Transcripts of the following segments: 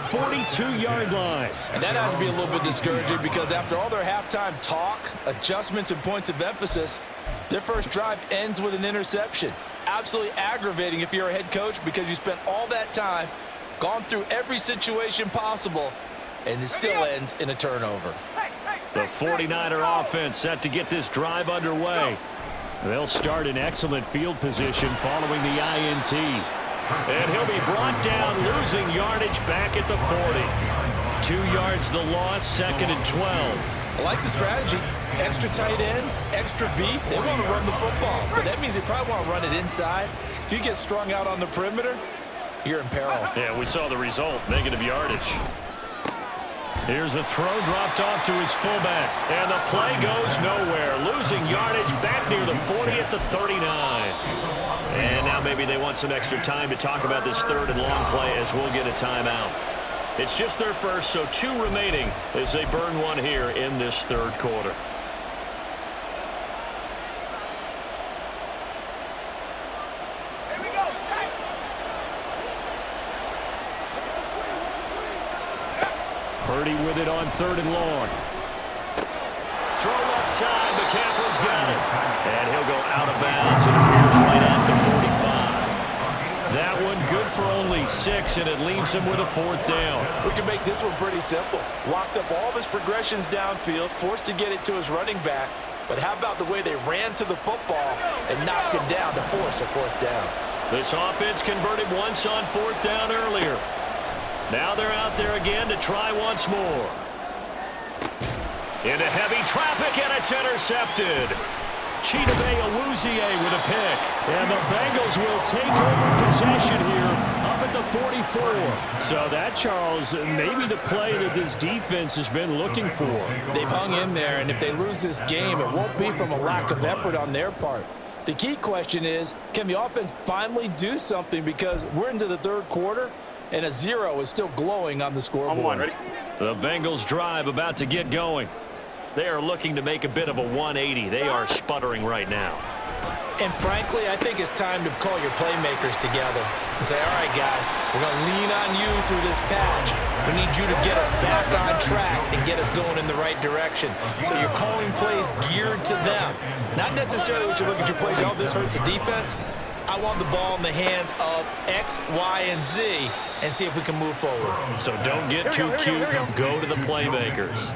42-yard line. And that has to be a little bit discouraging because after all their halftime talk, adjustments, and points of emphasis, their first drive ends with an interception. Absolutely aggravating if you're a head coach because you spent all that time, gone through every situation possible, and it still ends in a turnover. The 49er offense set to get this drive underway. They'll start in excellent field position following the INT. And he'll be brought down, losing yardage back at the 40. 2 yards the loss, 2nd and 12. I like the strategy. Extra tight ends, extra beef. They want to run the football, but that means they probably want to run it inside. If you get strung out on the perimeter, you're in peril. Yeah, we saw the result, negative yardage. Here's a throw dropped off to his fullback, and the play goes nowhere. Losing yardage back near the 40 at the 39. And now maybe they want some extra time to talk about this 3rd and long play as we'll get a timeout. It's just their first, so 2 remaining as they burn one here in this 3rd quarter. Purdy with it on 3rd and long. Throw left side. McCaffrey's got it. And he'll go out of bounds. It appears right at the 45. That one good for only 6, and it leaves him with a 4th down. We can make this one pretty simple. Locked up all of his progressions downfield, forced to get it to his running back. But how about the way they ran to the football and knocked him down to force a 4th down? This offense converted once on 4th down earlier. Now they're out there again to try once more. Into heavy traffic, and it's intercepted. Chidobe Awuzie with a pick. And the Bengals will take over possession here up at the 44. So that, Charles, maybe the play that this defense has been looking for. They've hung in there, and if they lose this game, it won't be from a lack of effort on their part. The key question is, can the offense finally do something, because we're into the 3rd quarter, and a 0 is still glowing on the scoreboard. Ready? The Bengals drive about to get going. They are looking to make a bit of a 180. They are sputtering right now. And frankly, I think it's time to call your playmakers together and say, all right, guys, we're going to lean on you through this patch. We need you to get us back on track and get us going in the right direction. So you're calling plays geared to them. Not necessarily what you look at your plays, oh, this hurts the defense. I want the ball in the hands of X, Y, and Z and see if we can move forward. So don't get too cute. Go to the playmakers.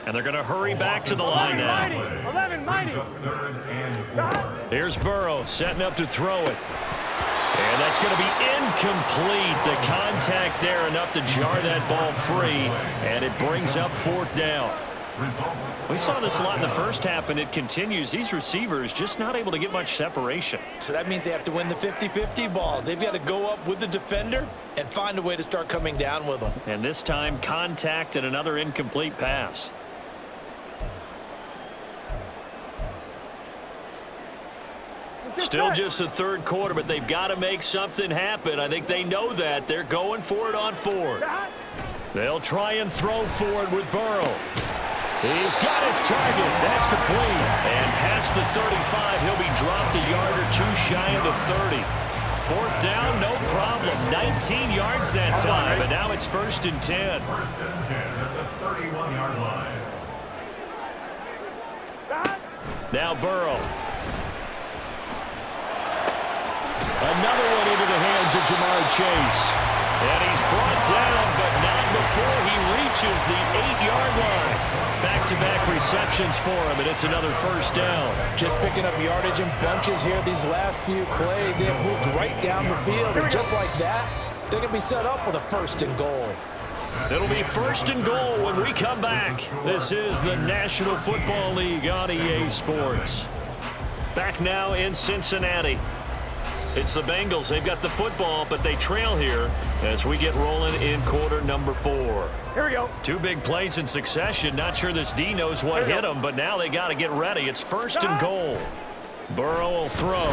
And they're going to hurry back to the line now. 11, mighty. Here's Burrow setting up to throw it. And that's going to be incomplete. The contact there enough to jar that ball free. And it brings up 4th down. We saw this a lot in the first half, and it continues. These receivers just not able to get much separation. So that means they have to win the 50-50 balls. They've got to go up with the defender and find a way to start coming down with them. And this time, contact and another incomplete pass. Still just the 3rd quarter, but they've got to make something happen. I think they know that. They're going for it on 4th. They'll try and throw forward with Burrow. He's got his target. That's complete. And past the 35, he'll be dropped a yard or 2 shy of the 30. 4th down, no problem. 19 yards that time, and now it's 1st and 10. 1st and 10 at the 31-yard line. Now Burrow. Another one into the hands of Jamar Chase. And he's brought down, but not before he reaches the 8-yard line. Back-to-back receptions for him, and it's another 1st down. Just picking up yardage in bunches here these last few plays. They have moved right down the field, and just like that, they're going to be set up with a 1st and goal. It'll be 1st and goal when we come back. This is the National Football League on EA Sports. Back now in Cincinnati. It's the Bengals. They've got the football, but they trail here as we get rolling in quarter number 4. Here we go. 2 big plays in succession. Not sure this D knows what hit him, but now they got to get ready. It's 1st and goal. Burrow will throw.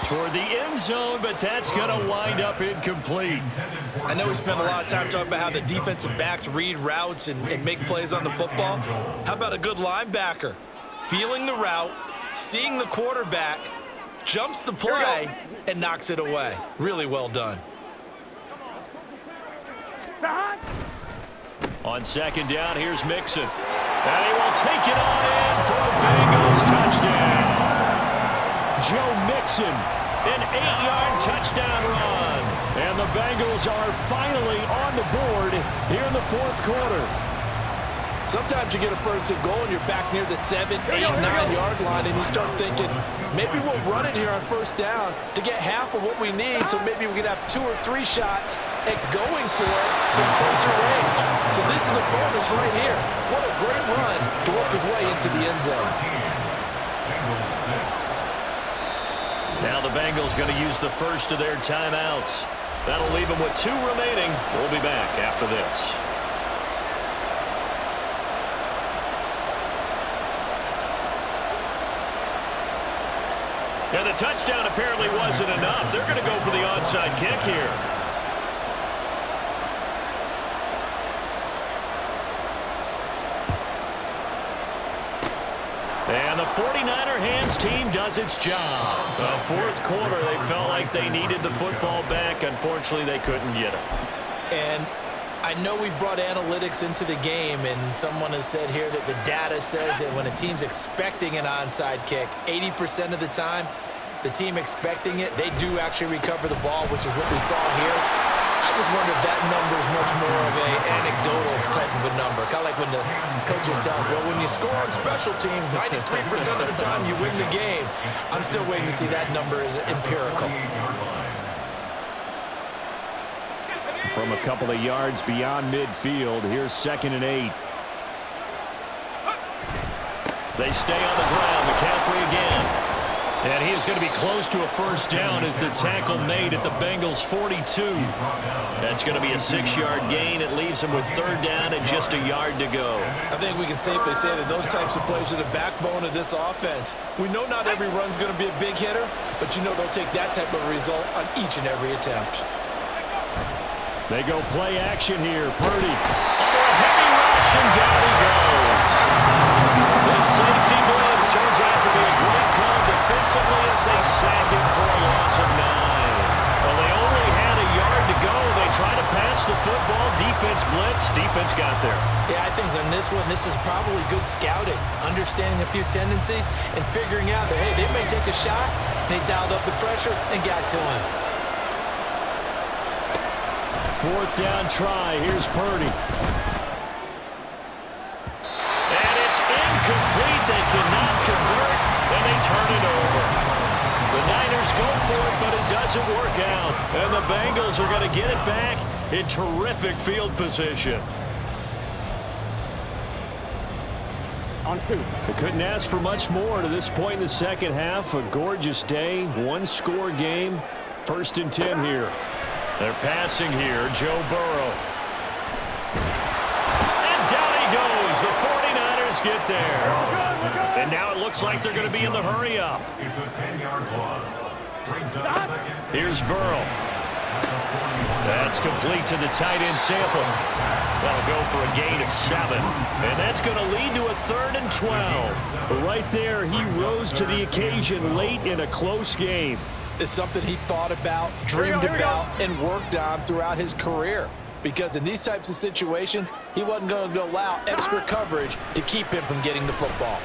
Toward the end zone, but that's going to wind up incomplete. I know we spent a lot of time talking about how the defensive backs read routes and make plays on the football. How about a good linebacker? Feeling the route, seeing the quarterback, jumps the play, and knocks it away. Really well done. On second down, here's Mixon. And he will take it on in for a Bengals touchdown. Joe Mixon, an 8-yard touchdown run. And the Bengals are finally on the board here in the fourth quarter. Sometimes you get a first and goal and you're back near the 7, 8, 9-yard line and you start thinking, maybe we'll run it here on first down to get half of what we need, so maybe we can have 2 or 3 shots at going for it from closer range. So this is a bonus right here. What a great run to work his way into the end zone. Now the Bengals going to use the first of their timeouts. That'll leave them with 2 remaining. We'll be back after this. And the touchdown apparently wasn't enough. They're going to go for the onside kick here. And the 49er hands team does its job. The fourth quarter, they felt like they needed the football back. Unfortunately, they couldn't get it. And I know we've brought analytics into the game, and someone has said here that the data says that when a team's expecting an onside kick, 80% of the time, the team expecting it, they do actually recover the ball, which is what we saw here. I just wonder if that number is much more of an anecdotal type of a number. Kind of like when the coaches tell us, well, when you score on special teams, 93% of the time you win the game. I'm still waiting to see that number is empirical. From a couple of yards beyond midfield, here's 2nd and 8. They stay on the ground. McCaffrey again. And he is going to be close to a first down as the tackle made at the Bengals' 42. That's going to be a 6-yard gain. It leaves them with 3rd down and just a yard to go. I think we can safely say that those types of plays are the backbone of this offense. We know not every run's going to be a big hitter, but you know they'll take that type of result on each and every attempt. They go play action here. Purdy under a heavy rush, and down he goes. The safety blitz turns out to be a great call defensively as they sack him for a loss of 9. Well, they only had a yard to go. They try to pass the football. Defense blitz. Defense got there. Yeah, I think on this one, this is probably good scouting, understanding a few tendencies, and figuring out that, hey, they may take a shot, and they dialed up the pressure and got to him. 4th down try. Here's Purdy. And it's incomplete. They cannot convert, and they turn it over. The Niners go for it, but it doesn't work out. And the Bengals are going to get it back in terrific field position. On 2. They couldn't ask for much more to this point in the second half. A gorgeous day, 1-score game. 1st and 10 here. They're passing here, Joe Burrow. And down he goes. The 49ers get there. And now it looks like they're going to be in the hurry-up. It's a 10-yard loss. Brings up 2nd. Here's Burrow. That's complete to the tight end Sample. That'll go for a gain of 7. And that's going to lead to a 3rd and 12. But right there, he rose to the occasion late in a close game. It's something he thought about, dreamed about, and worked on throughout his career. Because in these types of situations, he wasn't going to allow extra coverage to keep him from getting the football.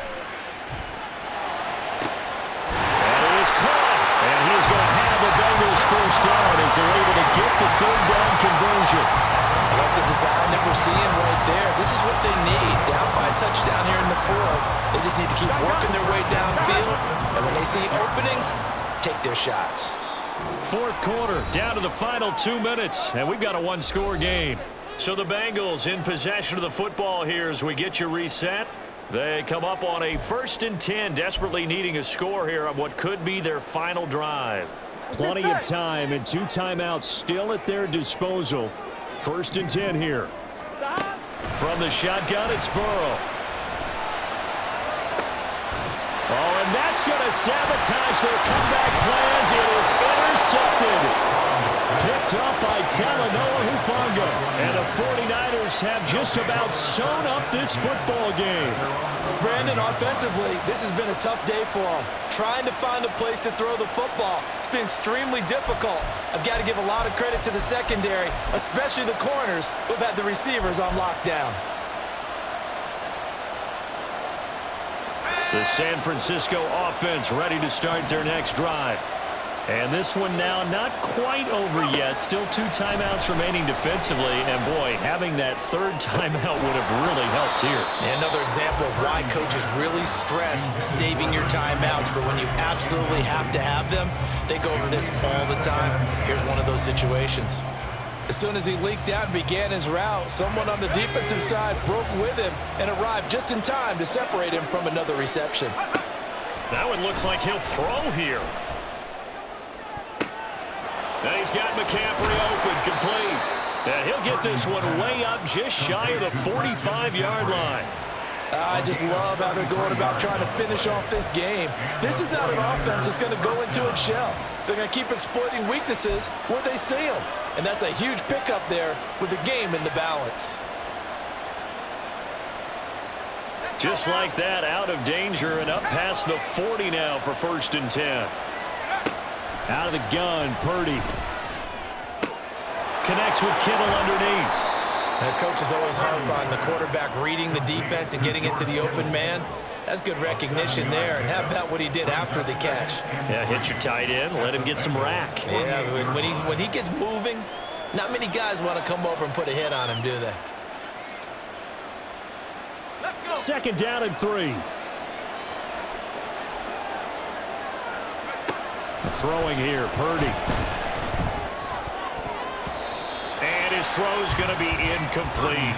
And it is caught. And he is going to have the Bengals first down as they're able to get the 3rd down conversion. I like the design that we're seeing right there. This is what they need. Down by a touchdown here in the 4th. They just need to keep working their way downfield. And when they see openings, take their shots. 4th quarter, down to the final 2 minutes, and we've got a 1-score game. So the Bengals in possession of the football here as we get you reset. They come up on a 1st and 10, desperately needing a score here on what could be their final drive. Plenty of time and 2 timeouts still at their disposal. 1st and 10 here. From the shotgun, it's Burrow. Oh, and that's going to sabotage their comeback plans. It is intercepted. picked up by Talanoa Hufanga. And the 49ers have just about sewn up this football game. Brandon, offensively, this has been a tough day for them. Trying to find a place to throw the football. It's been extremely difficult. I've got to give a lot of credit to the secondary, especially the corners who've had the receivers on lockdown. The San Francisco offense ready to start their next drive. And this one now not quite over yet. Still 2 timeouts remaining defensively. And, boy, having that third timeout would have really helped here. And another example of why coaches really stress saving your timeouts for when you absolutely have to have them. They go over this all the time. Here's one of those situations. As soon as he leaked out and began his route, someone on the defensive side broke with him and arrived just in time to separate him from another reception. That one looks like he'll throw here. And he's got McCaffrey open, complete. And he'll get this one way up just shy of the 45-yard line. I just love how they're going about trying to finish off this game. This is not an offense that's going to go into its shell. They're going to keep exploiting weaknesses where they see them. And that's a huge pickup there with the game in the balance. Just like that, out of danger and up past the 40 now for 1st and 10. Out of the gun, Purdy. Connects with Kittle underneath. The coaches always harp on the quarterback reading the defense and getting it to the open man. That's good recognition there. And how about what he did after the catch? Yeah, hit your tight end, let him get some rack. Yeah, when he gets moving, not many guys want to come over and put a hit on him, do they? 2nd down and 3. Throwing here, Purdy. And his throw's going to be incomplete.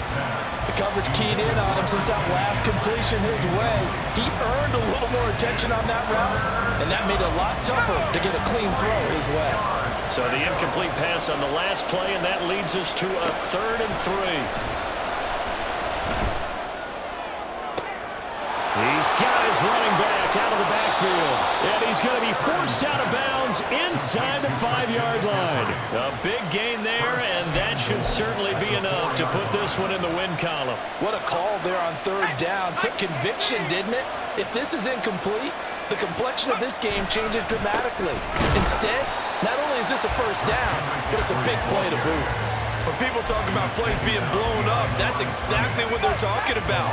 The coverage keyed in on him since that last completion his way. He earned a little more attention on that route, and that made it a lot tougher to get a clean throw his way. So the incomplete pass on the last play, and that leads us to a 3rd and 3. These guys running back out of the backfield. And he's going to be forced out of bounds inside the 5-yard line. A big gain there, and that should certainly be enough to put this one in the win column. What a call there on 3rd down. Took conviction, didn't it? If this is incomplete, the complexion of this game changes dramatically. Instead, not only is this a 1st down, but it's a big play to boot. When people talk about plays being blown up, that's exactly what they're talking about.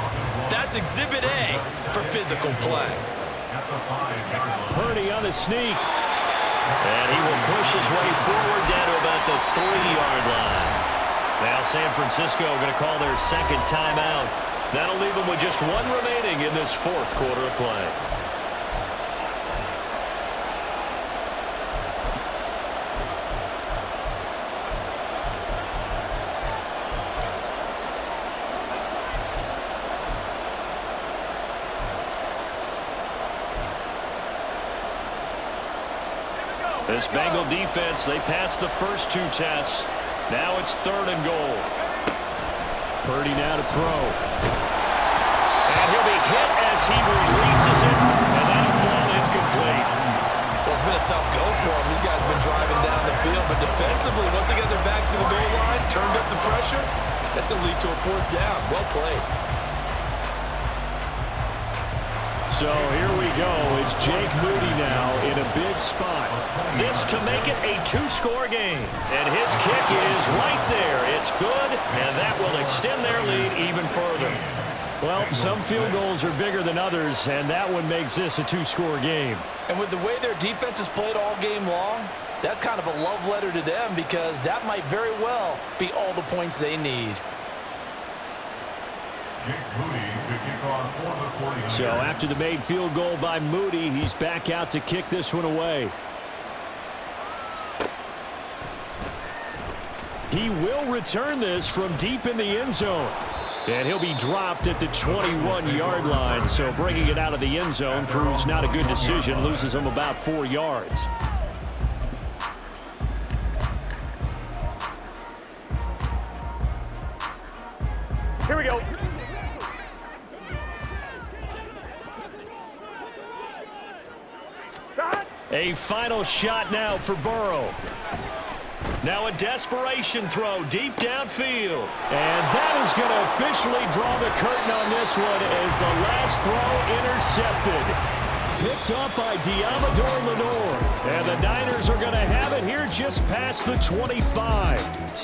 That's Exhibit A for physical play. Purdy on the sneak. And he will push his way forward down to about the 3-yard line. Now San Francisco going to call their 2nd timeout. That'll leave them with just 1 remaining in this 4th quarter of play. This Bengal defense, they passed the first 2 tests. Now it's 3rd and goal. Purdy now to throw. And he'll be hit as he releases it, and that'll fall incomplete. Well, it's been a tough go for him. These guys have been driving down the field, but defensively, once they get their backs to the goal line, turned up the pressure, that's going to lead to a 4th down. Well played. So here we go. It's Jake Moody now in a big spot. This to make it a 2-score game. And his kick is right there. It's good, and that will extend their lead even further. Well, some field goals are bigger than others, and that one makes this a 2-score game. And with the way their defense has played all game long, that's kind of a love letter to them because that might very well be all the points they need. So after the made field goal by Moody, he's back out to kick this one away. He will return this from deep in the end zone. And he'll be dropped at the 21-yard line. So bringing it out of the end zone proves not a good decision. Loses him about 4 yards. Here we go. A final shot now for Burrow. Now a desperation throw deep downfield. And that is going to officially draw the curtain on this one as the last throw intercepted. Picked up by Diamador Lenore. And the Niners are going to have it here just past the 25.